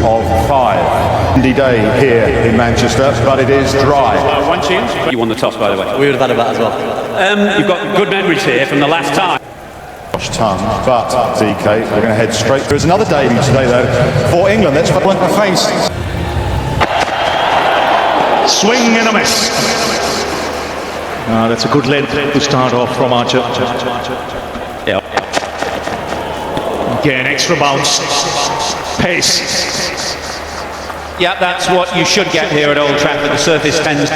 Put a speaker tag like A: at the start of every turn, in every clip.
A: of 5. Windy day here in Manchester, but it is dry.
B: One change. You won the toss, by the way.
C: We would have had a bat as well.
B: You've got good memories here from the last time.
A: Tongue, but DK, we're going to head straight. There's another debut today, though, for England. Let's blink the face.
D: Swing and a miss. That's a good length to start off from Archer.
B: Yeah.
D: Again, extra bounce. Pace.
B: Yeah, that's what you should get here at Old Trafford. The surface tends.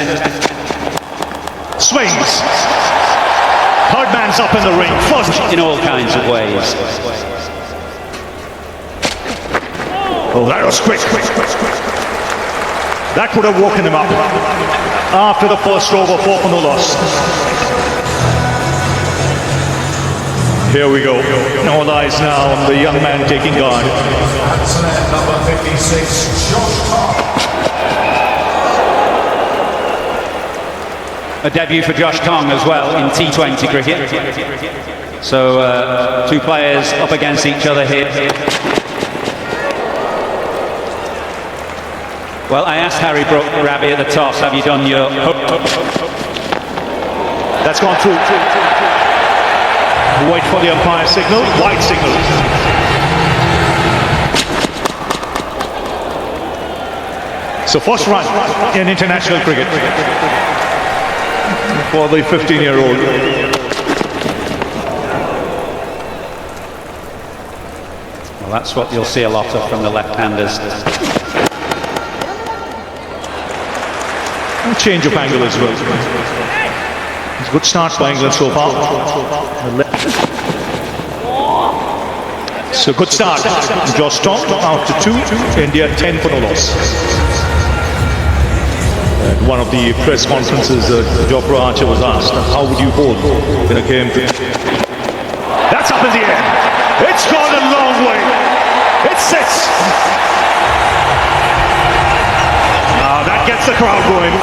D: Swings. Third man's up in the ring. Fudge.
B: In all kinds of ways.
D: Oh, that was quick. That would have woken him up after the first over, 4 for no loss. Here we go. All eyes now on the young man taking guard.
A: Number 56, Josh Tong.
B: A debut for Josh Tong as well in T20 cricket. So two players up against each other here. Well, I asked Harry Brook, Ravi, at the toss, have you done your...
D: That's gone through. Wait for the umpire signal. White signal. So first run in international cricket for the 15-year-old.
B: Well, that's what you'll see a lot of from the left-handers.
D: Change of angle as well. It's a good start by England so far. So good start. Josh Tong after 2. India 10 for no loss. At one of the press conferences, Jofra Archer was asked, how would you hold in a game? That's up in the air. It's gone a long way. It sits. Now that gets the crowd going.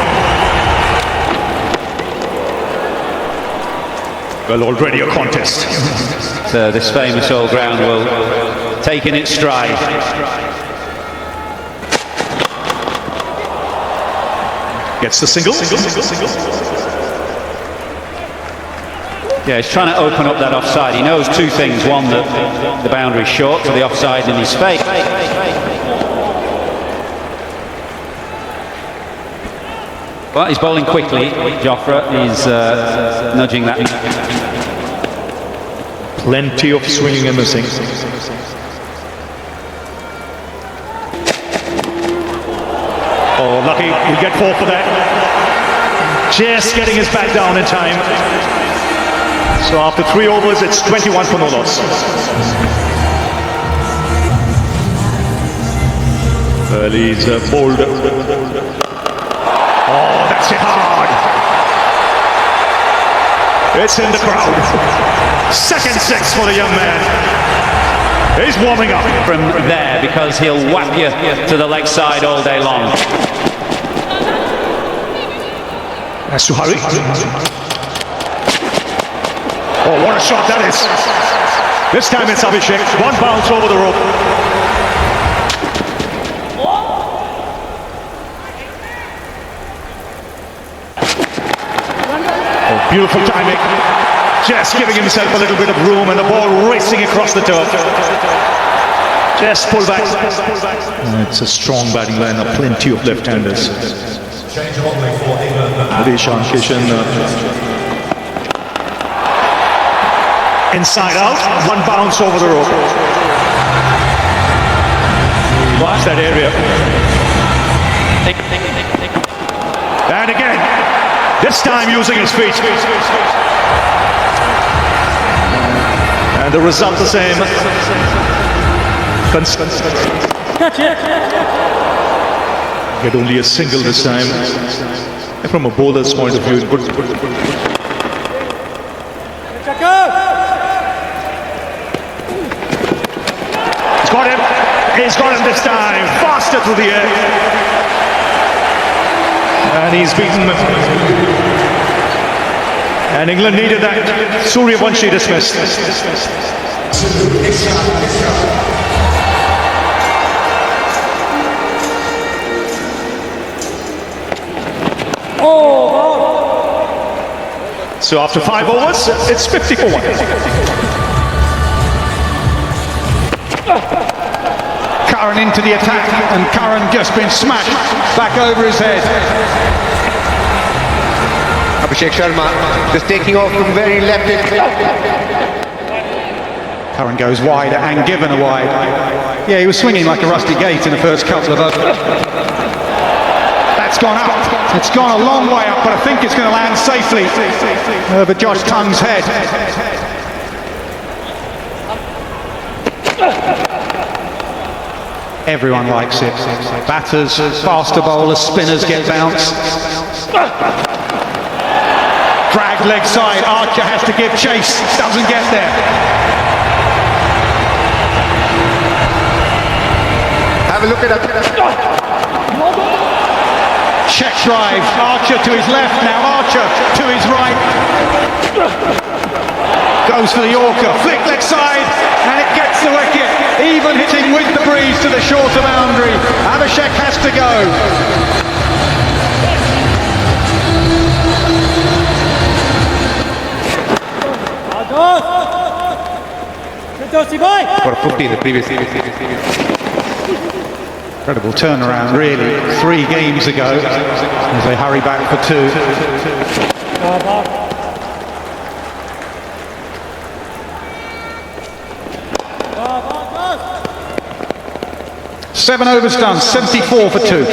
D: Well, already a contest.
B: So this famous old ground will take in its stride.
D: Gets the single.
B: Yeah, he's trying to open up that offside. He knows two things. One, that the boundary is short, so the offside in his fake. Well, he's bowling quickly. Jofra is nudging that.
D: Plenty of swinging and missing. Oh, lucky. We get 4 for that. Just getting his bat down in time. So after 3 overs, it's 21 for no loss. Well, he's bowled. Oh, that's it hard. It's in the crowd. Second 6 for the young man. He's warming up.
B: From there, because he'll whap you to the leg side all day long.
D: Has to hurry. Oh, what a shot that is. This time it's Abhishek. 1 bounce over the rope. Beautiful timing, just giving himself a little bit of room and the ball racing across the turf. Just pull back. It's a strong batting lineup, plenty of left-handers. Ishan Kishan. Inside out, 1 bounce over the rope. Watch that area. And again. This time using his feet. And the result the same. Get only a single this time. And from a bowler's point of view, good. He's got him. He's got him this time. Faster through the air. And he's beaten. And England needed that. Suryavanshi dismissed. So after 5 overs, it's 54. Curran into the attack, and Curran just been smashed back over his head.
E: Abhishek Sharma just taking off from very left.
D: Curran goes wide and given a wide. Yeah, he was swinging like a rusty gate in the first couple of overs. That's gone up. It's gone a long way up, but I think it's going to land safely over Josh Tung's head. Everyone likes it. Batters, faster bowlers, spinners get bounced. Dragged leg side. Archer has to give chase. Doesn't get there.
E: Have a look at that.
D: Check drive. Archer to his left. Now Archer to his right. Goes for the Yorker. Flick leg side. And it gets the wicket. Even hitting with the breeze to the shorter boundary. Abhishek has to go.
E: For a 50 in the previous series.
D: Incredible turnaround, really. 3 games ago as they hurry back for 2. Seven overs done, 74 for 2.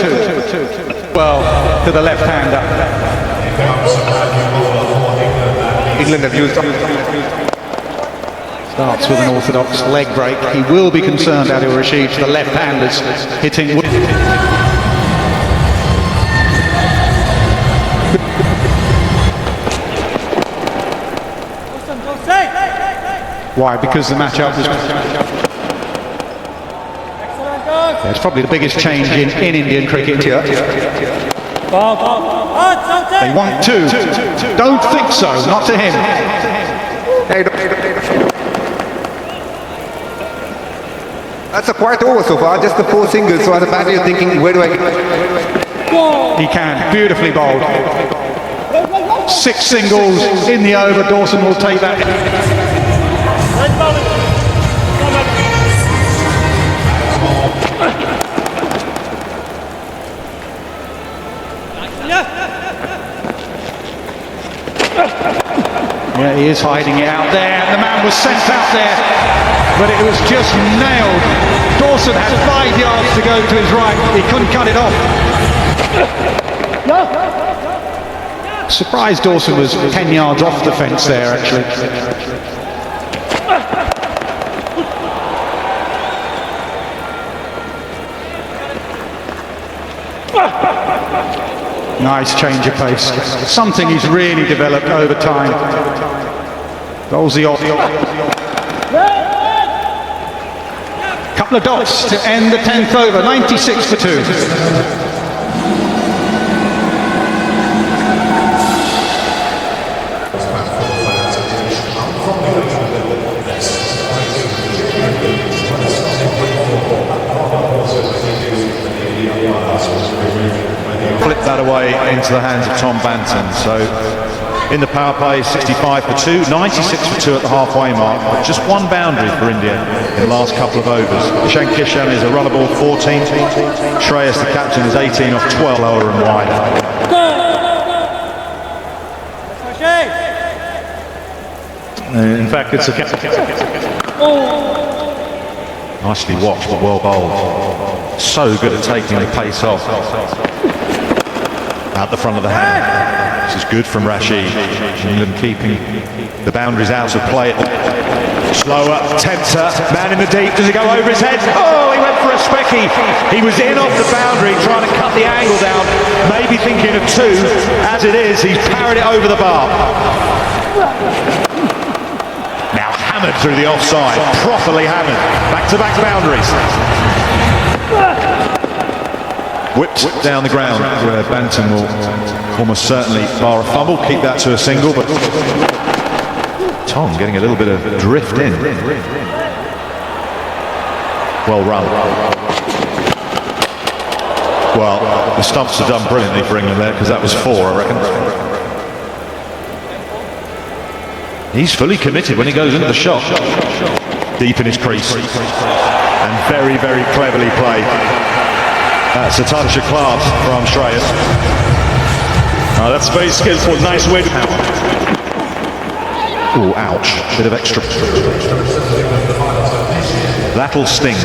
D: Well, to the left-hander.
E: England have used.
D: Starts with an orthodox leg break. He will be concerned, Adil Rashid, the left-handers hitting. Why? Because the matchup was. It's probably the biggest change in Indian cricket here. They want 2. Don't think so, not to him.
E: That's a quiet over so far, just the 4 singles. So as a batter, you're thinking, where do I get?
D: He can, beautifully bowled. 6 singles in the over. Dawson will take that. Yeah, he is hiding it out there. The man was sent out there, but it was just nailed. Dawson had 5 yards to go to his right. He couldn't cut it off. Surprised Dawson was 10 yards off the fence there, actually. Nice change of pace. Something he's really developed over time. Bowls the off. Couple of dots to end the 10th over. 96 for 2.
A: Flip that away into the hands of Tom Banton. So in the power play, 65 for 2, 96 for 2 at the halfway mark. But just 1 boundary for India in the last couple of overs. Ishan Kishan is a runnable 14. Shreyas, the captain, is 18 off 12, lower and wider.
D: In fact, it's a
A: Nicely watched, but well bowled. So good at taking the pace off. Out the front of the hand. This is good from Rashid. England keeping the boundaries out of play. Slower, tenser, man in the deep. Does he go over his head? Oh, he went for a specky. He was in off the boundary trying to cut the angle down. Maybe thinking of 2. As it is, he's parried it over the bar. Now hammered through the offside. Properly hammered. Back-to-back boundaries. Whipped down the ground where Banton will almost certainly bar a fumble, keep that to a single, but Tom getting a little bit of drift in. Well run. Well, the stumps are done brilliantly for England there because that was 4, I reckon. He's fully committed when he goes into the shot. Deep in his crease. And very, very cleverly played. That's a touch of class from Shreyas.
D: Oh, that's very skillful. Nice way to...
A: Oh, ouch. Bit of extra. That'll sting.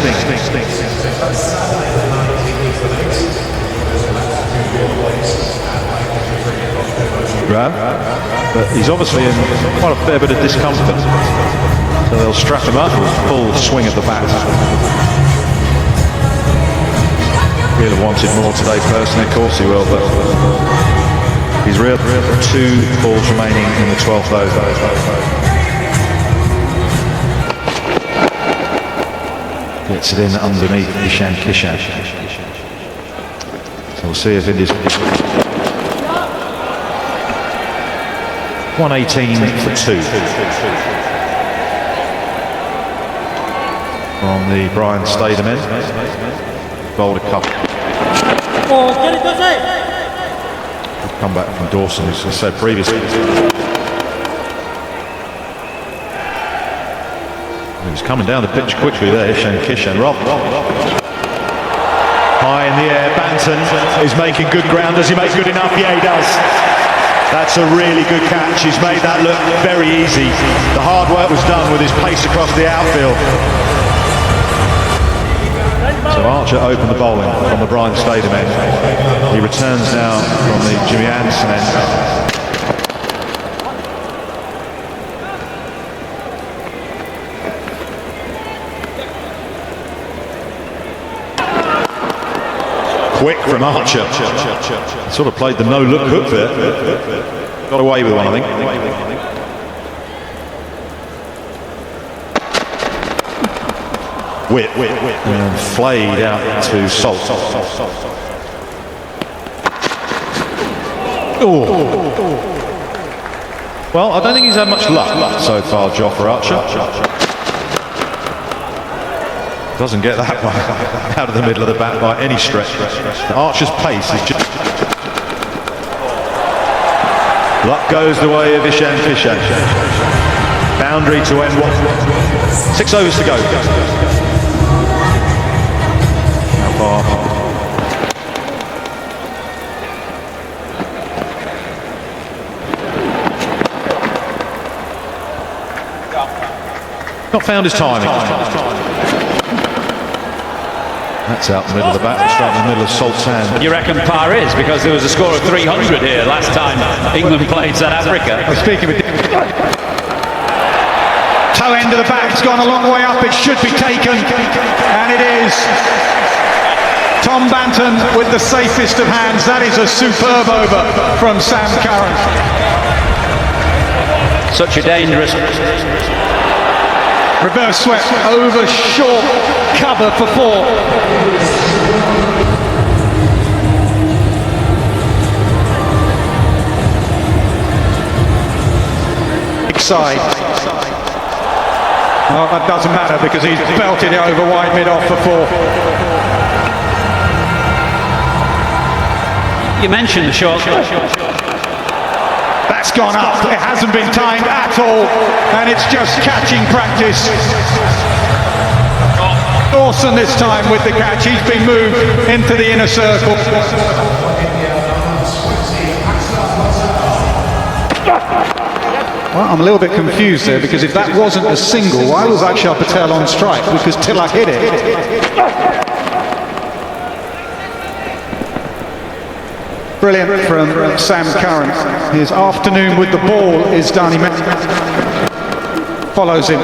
A: Grab. But he's obviously in quite a fair bit of discomfort. So they'll strap him up with full swing at the bat. He'll have wanted more today personally, of course he will, but he's real 2 balls remaining in the 12th over. Gets it in underneath Ishan Kishan. So we'll see if India's 118 for 2. From the Brian Statham end. Bowled a couple. Come back from Dawson, as I said previously. He was coming down the pitch quickly there, Ishan Kishan. Rob. High in the air, Banton is making good ground. Does he make good enough? Yeah, he does. That's a really good catch. He's made that look very easy. The hard work was done with his pace across the outfield. So Archer opened the bowling from the Brian Statham end. He returns now from the Jimmy Anderson end. Quick from Archer. Sort of played the no-look hook there. Got away with one, I think. Whip. And flayed out to Salt. Oh. Well, I don't think he's had much luck so far, Jofra Archer. Doesn't get that one out of the middle of the bat by any stretch. Archer's pace is just... Luck goes the way of Ishan Kishan. Boundary to end 6 overs to go. How far? Not found his timing. That's out the middle of the bat, straight in the middle of Salt's hand.
B: You reckon par is, because there was a score of 300 here last time England played South Africa.
D: I'm speaking with... Toe end of the bat, it's gone a long way up, it should be taken, and it is. Tom Banton with the safest of hands. That is a superb over from Sam Curran.
B: Such a dangerous...
D: Reverse swept over short cover for 4. Big side. Well, that doesn't matter because he's belted it over wide mid off for 4.
B: You mentioned the short.
D: That's gone up. It hasn't been timed at all, and it's just catching practice. Dawson this time with the catch. He's been moved into the inner circle. Well, I'm a little bit confused there, because if that wasn't a single, why was Akshar Patel on strike? Because Tilak hit it. Brilliant from Sam Curran. His afternoon with the ball is done. He follows him.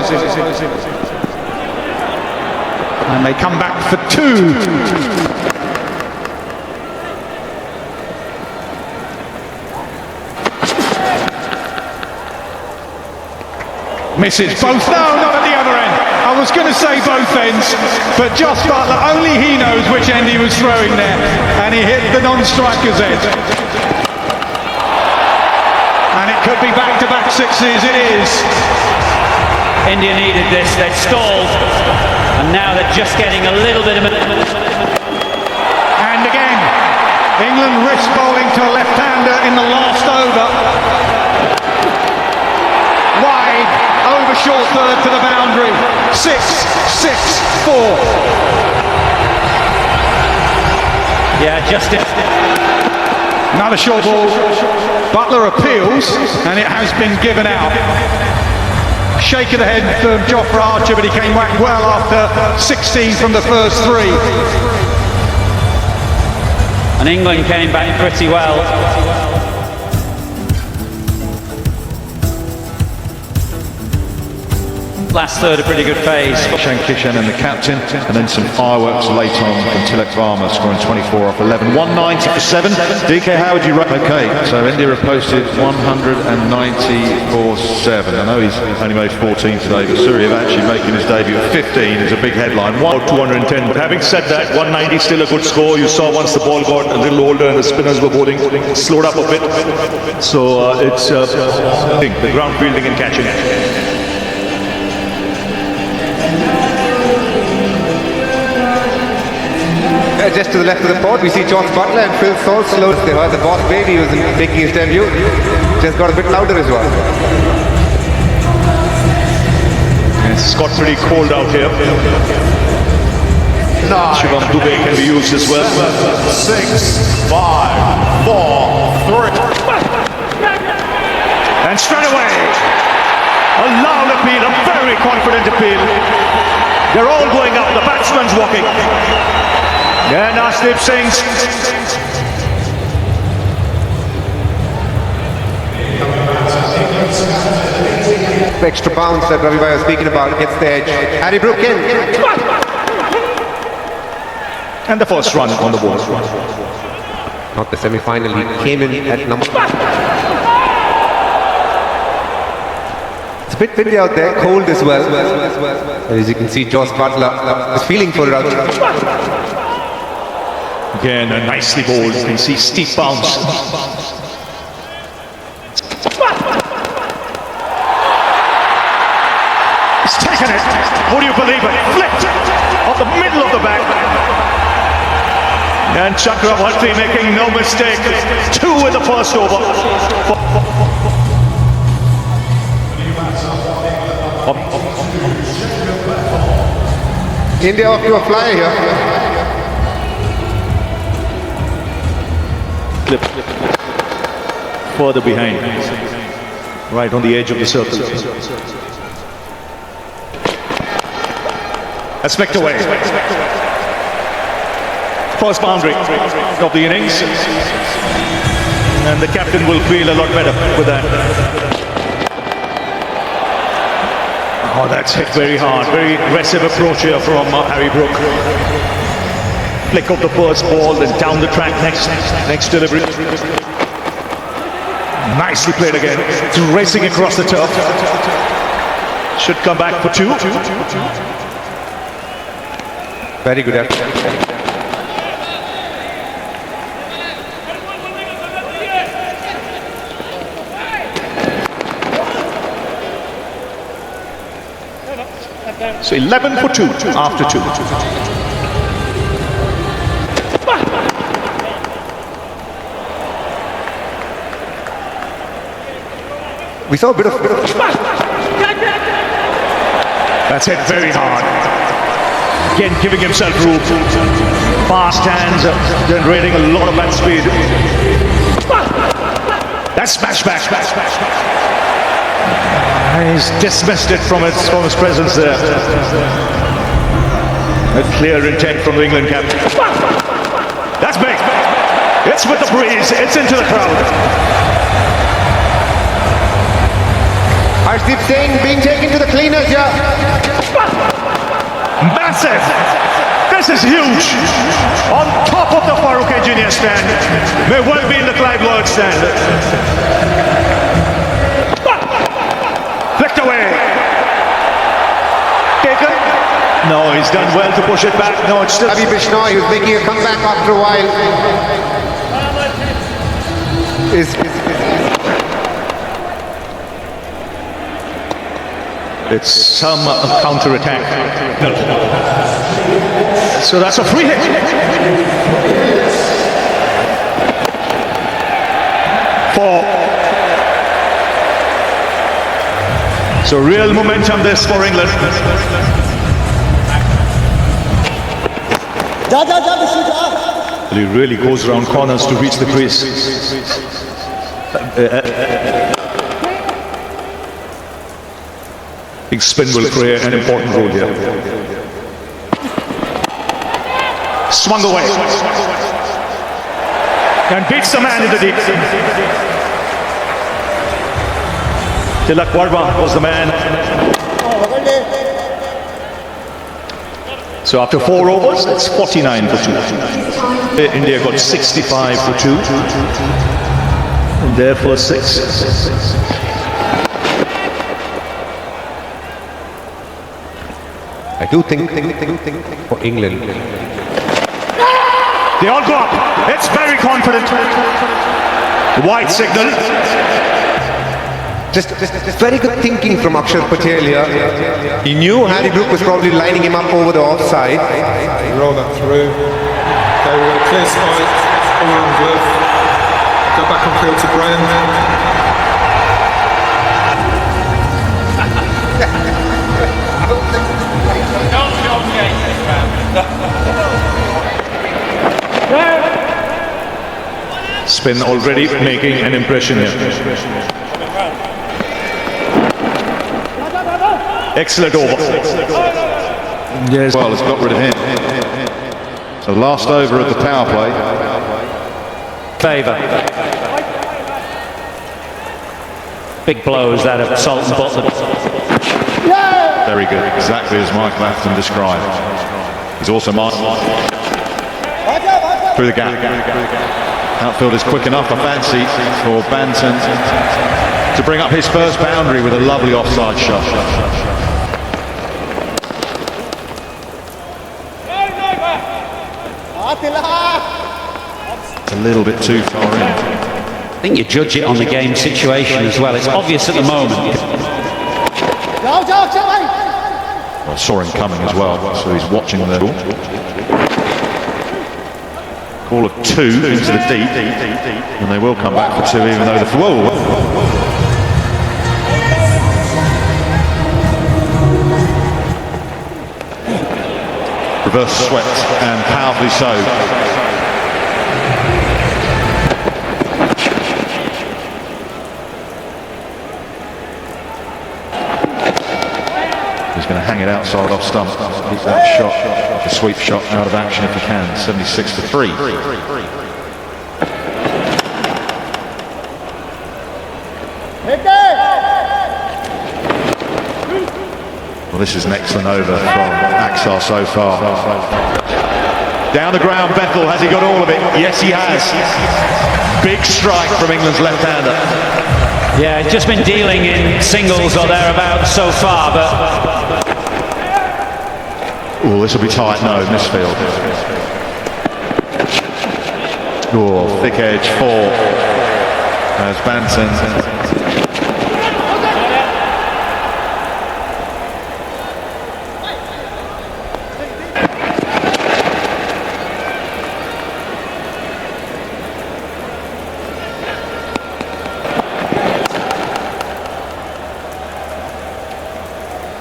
D: And they come back for 2. Misses both. No, not at the other end. I was going to say both ends, but Joss Butler, only he knows which end he was throwing there, and he hit the non-striker's edge. And it could be back-to-back sixes. It is.
B: India needed this. They'd stalled, and now they're just getting a little bit of...
D: And again, England wrist bowling to a left-hander in the last over. Wide.
A: short third for the boundary. 6-6-4.
B: Yeah, just it.
D: Another short ball. Butler appeals, and it has been given out. Shake of the head from Jofra Archer, but he came back well after 16 from the first three.
B: And England came back pretty well. Last third, a pretty good phase.
A: Kishan and the captain, and then some fireworks late on from Tilak Varma, scoring 24 off 11. 190 for 7. DK, how would you rate? Okay, so India have posted 190 for 7. I know he's only made 14 today, but Surya actually making his debut at 15 is a big headline.
D: 210. But having said that, 190 still a good score. You saw once the ball got a little older and the spinners were bowling, slowed up a bit. So it's the ground fielding and catching.
E: Just to the left of the pod, we see Josh Butler and Phil Saul slow. They heard the boss baby was making his debut. Just got a bit louder as well.
D: It's got pretty cold out here. Shivam Dubey can be used as well.
A: 6, 5, 4, 3.
D: And straight away, a loud appeal, a very confident appeal. They're all going up, the batsman's walking. Yeah, Nasdeep Singh's.
E: The extra bounce that Ravi was speaking about gets the edge. Harry Brook in.
D: And the first run on the board.
E: Not the semi-final, he came in at number. It's a bit windy out there, cold as well. As you can see, Josh Butler is feeling for it out there.
D: Again, a nicely bowled. You can see steep bounce. He's taken it. Would you believe it? Flipped off the middle of the bat. And Chakravarti making no mistake. 2 in the first over.
E: India off to a flyer here.
D: Further behind, right on the edge of the circle. That's smacked away. First boundary of the innings, and the captain will feel a lot better with that. Oh, that's hit very hard. Very aggressive approach here from Harry Brook. Flick of the first ball, then down the track next delivery. Nicely played again. It's racing across the turf. Should come back for 2.
E: Very good effort.
D: So 11 for 2 after 2.
E: We saw a bit of
D: That's hit very hard. Again, giving himself room. Fast hands, generating a lot of bat speed. That's smash back. He's dismissed it from his presence there. A clear intent from the England captain. That's big. It's with the breeze. It's into the crowd.
E: Harshdeep Singh being taken to the cleaners here.
D: Massive! This is huge! On top of the Farooq Engineer stand. May well be in the Clive Lloyd stand. Flicked away. Taken. No, he's done well to push it back. No, it's still...
E: Ravi Bishnoi, who's making a comeback after a while.
D: It's some counter-attack. So that's a free hit. So So real momentum this for England. He really goes around corners to reach the crease. Big spin will play an important role here. Swung away. And beats the man in the deep. Tilak Varma was the man. So after 4 overs, it's 49 for 2. India got 65 for 2. And therefore 6.
E: I do think for England.
D: They all go up. It's very confident. White signal.
E: Just very good thinking from Akshar Patel here. He knew Harry Brook was probably lining him up over the offside.
F: Roll that through. Okay, we're going to clear spike. Around with. Go back on field to Brian.
D: Spin already making an impression here. Excellent over.
A: Yes. Well, it's got rid of him. So last over of the power play.
B: Favour. Big blows that of Sultan Butler.
A: Very good, exactly as Michael Atherton described. He's also marked through the gap. Outfield is quick enough, I fancy, for Banton to bring up his first boundary with a lovely offside shot. It's a little bit too far in.
B: I think you judge it on the game situation as well. It's obvious at the moment.
A: Well, saw him coming as well, so he's watching the call of 2 into the deep, and they will come back for 2, even though the reverse swept and powerfully so. He's going to hang it outside off stump. Keep that shot, the sweep shot, out of action if he can. 76 for 3. Well, this is an excellent over from Axar so far. Down the ground, Bethel. Has he got all of it? Yes, he has. Big strike from England's left-hander.
B: Yeah, he's just been dealing in singles or thereabouts so far, but...
A: Oh, this will be tight. No, misfield. Oh, thick edge 4. As Banton.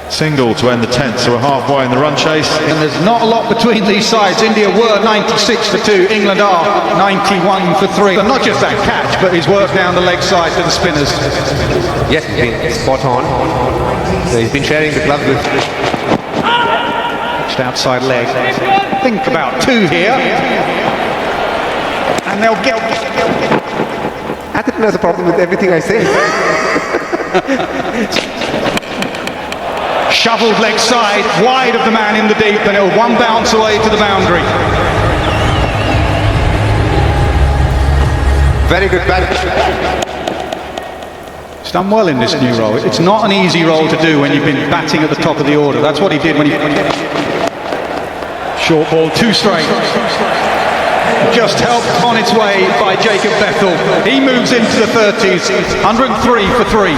A: Single to end the 10th, so we're halfway in the run chase.
G: And there's not a lot between these sides. India were 96 for 2, England are 91 for 3. But not just that catch, but his work down the leg side to the spinners.
E: Yes, he's been spot on. So he's been sharing the gloves with...
G: Just outside leg. Think about 2 here. And they'll get...
E: Atherton has a problem with everything I say.
G: Shoveled leg side, wide of the man in the deep, and it'll one bounce away to the boundary.
E: Very good bat.
G: He's done well in this new role. It's not an easy role to do when you've been batting at the top of the order. That's what he did when he... Short ball, 2 straight. Just helped on its way by Jacob Bethel. He moves into the 30s, 103 for 3.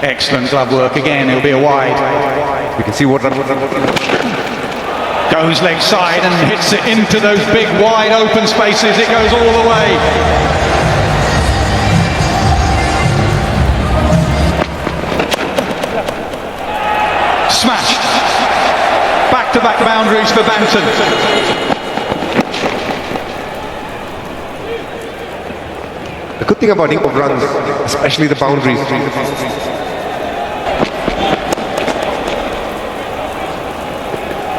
G: Excellent glove work again, it'll be a wide.
E: We can see what...
G: Goes leg side and hits it into those big wide open spaces, it goes all the way. boundaries for Banton.
E: The good thing about England runs, especially the boundaries.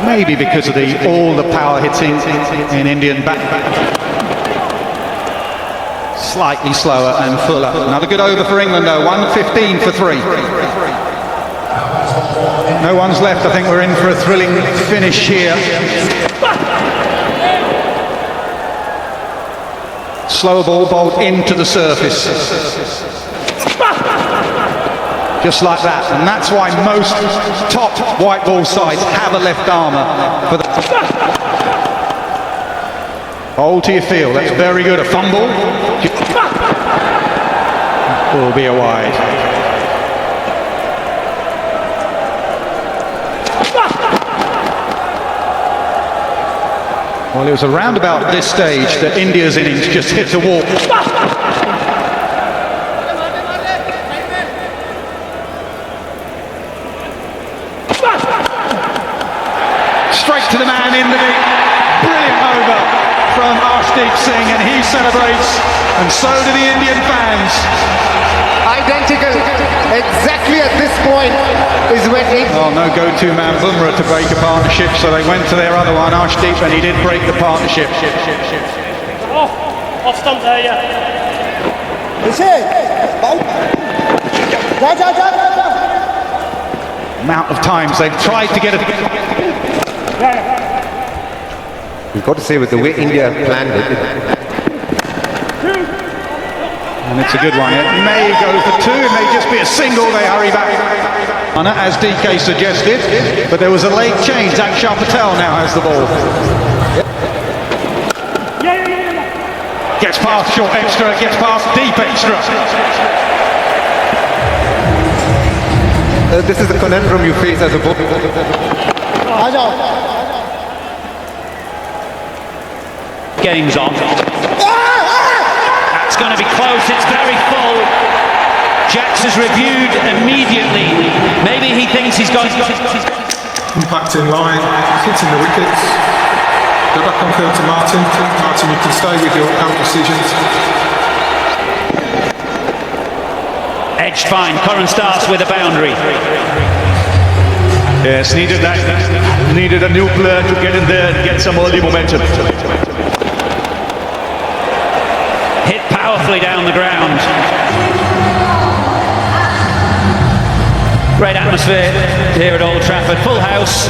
G: Maybe because of all the power hitting in Indian bat. Slightly slower and fuller. Another good over for England though, 1:15 for 3. No one's left, I think we're in for a thrilling finish here. Slower ball bowled into the surface. Just like that, and that's why most top white ball sides have a left armour. For the hold to your field, that's very good. A fumble will be a wide. Well, it was around about this stage that India's innings just hit the wall. Straight to the man in the deep. Brilliant over from Arshdeep Singh, and he celebrates, and so do the Indian fans.
E: Identical. Exactly at this point is when
G: Oh, no go-to man Bumrah to break a partnership, so they went to their other one, Arshdeep, and he did break the partnership.
H: Off stump there, yeah.
G: Amount of times they've tried to get it.
E: We've got to say, with the way India planned it,
G: And it's a good one. It may go for 2, it may just be a single, they hurry back. As DK suggested, but there was a late change. Akshar Patel now has the ball. Gets past short extra, gets past deep extra.
E: this is the conundrum you face as a bowler.
B: Game's on. That's going to be close, it's very full. Jax has reviewed immediately. Maybe he thinks he's going to...
F: Impact in line, hitting the wickets. Go back on field to Martin. Martin, you can stay with your out decisions.
B: Edged fine, Curran starts with a boundary.
D: Yes, needed that. Needed a new player to get in there and get some early momentum.
B: Hit powerfully down the ground. Great atmosphere here at Old Trafford. Full house.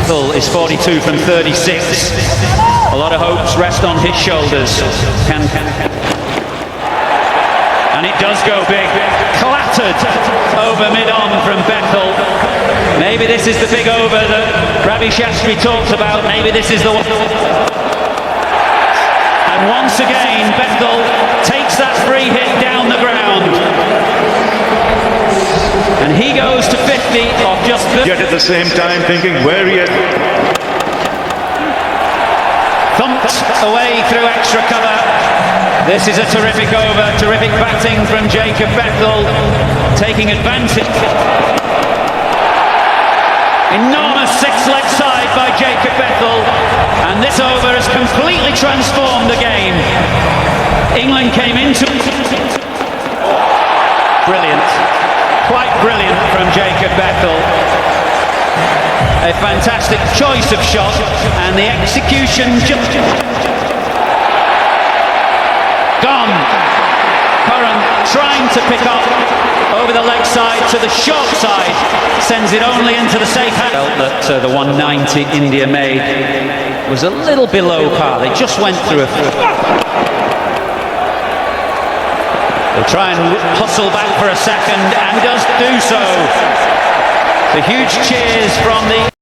B: Full is 42 from 36. A lot of hopes rest on his shoulders. And it does go big. Clattered over mid-on from Bethel. Maybe this is the big over that Ravi Shastri talked about. Maybe this is the one. And once again, Bethel takes that free hit down the ground. And he goes to 50 off just...
D: Yet at the same time thinking where he is.
B: Thumped away through extra cover. This is a terrific over, terrific batting from Jacob Bethel, taking advantage. Enormous six-leg side by Jacob Bethel, and this over has completely transformed the game. England came into... Brilliant, quite brilliant from Jacob Bethel. A fantastic choice of shot, and the execution just... Gone. Curran trying to pick up over the leg side to the short side, sends it only into the safe hand. Felt that the 190 India made was a little below par. They just went through a... They'll try and hustle back for a second, and does do so. The huge cheers from the...